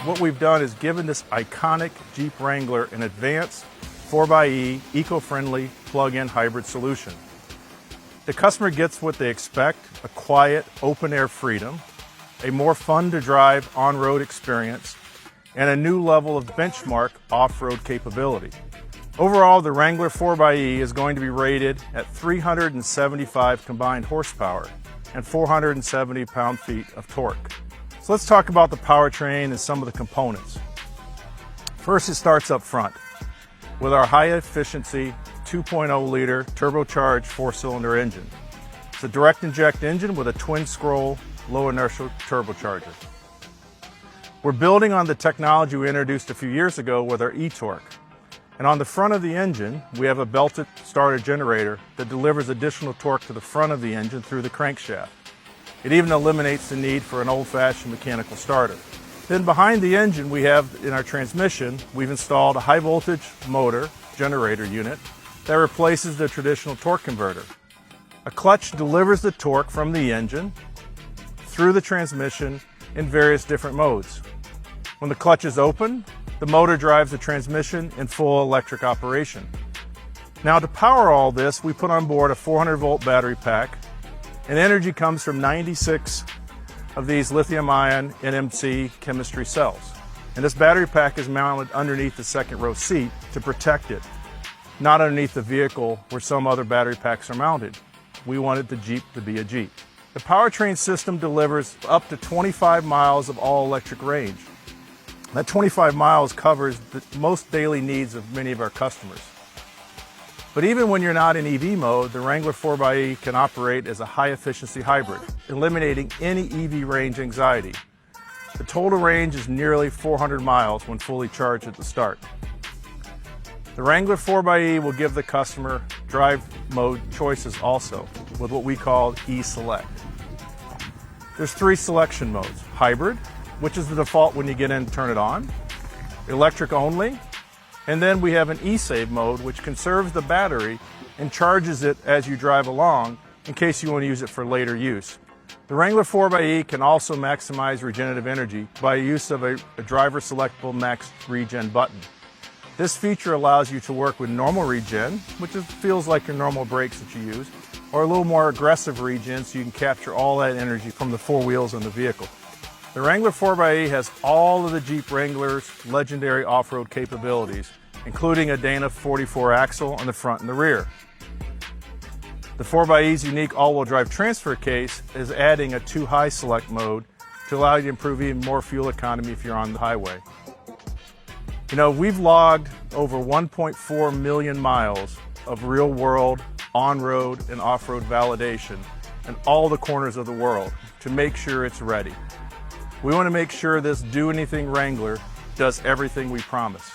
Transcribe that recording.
what we've done is given this iconic Jeep Wrangler an advanced 4xe eco-friendly plug-in hybrid solution. The customer gets what they expect: a quiet, open-air freedom, a more fun-to-drive on-road experience, and a new level of benchmark off-road capability. Overall, the Wrangler 4xe is going to be rated at 375 combined horsepower and 470 pound-feet of torque. So let's talk about the powertrain and some of the components. First, it starts up front with our high-efficiency 2.0-liter turbocharged four-cylinder engine. It's a direct inject engine with a twin-scroll low-inertial turbocharger. We're building on the technology we introduced a few years ago with our e-torque. And on the front of the engine, we have a belted starter generator that delivers additional torque to the front of the engine through the crankshaft. It even eliminates the need for an old-fashioned mechanical starter. Then behind the engine, we have, in our transmission, we've installed a high-voltage motor generator unit that replaces the traditional torque converter. A clutch delivers the torque from the engine through the transmission in various different modes. When the clutch is open, the motor drives the transmission in full electric operation. Now, to power all this, we put on board a 400-volt battery pack, and energy comes from 96 of these lithium-ion NMC chemistry cells. And this battery pack is mounted underneath the second row seat to protect it, not underneath the vehicle where some other battery packs are mounted. We wanted the Jeep to be a Jeep. The powertrain system delivers up to 25 miles of all-electric range. That 25 miles covers the most daily needs of many of our customers. But even when you're not in EV mode, the Wrangler 4xe can operate as a high-efficiency hybrid, eliminating any EV range anxiety. The total range is nearly 400 miles when fully charged at the start. The Wrangler 4xe will give the customer drive mode choices also, with what we call e-select. There's 3 selection modes: hybrid, which is the default when you get in and turn it on, electric only, and then we have an e-save mode, which conserves the battery and charges it as you drive along in case you want to use it for later use. The Wrangler 4xe can also maximize regenerative energy by use of a driver selectable max regen button. This feature allows you to work with normal regen, which feels like your normal brakes that you use, or a little more aggressive regen so you can capture all that energy from the 4 wheels on the vehicle. The Wrangler 4xe has all of the Jeep Wrangler's legendary off-road capabilities, including a Dana 44 axle on the front and the rear. The 4xe's unique all-wheel drive transfer case is adding a 2-high select mode to allow you to improve even more fuel economy if you're on the highway. You know, we've logged over 1.4 million miles of real-world on-road and off-road validation in all the corners of the world to make sure it's ready. We want to make sure this Do Anything Wrangler does everything we promise.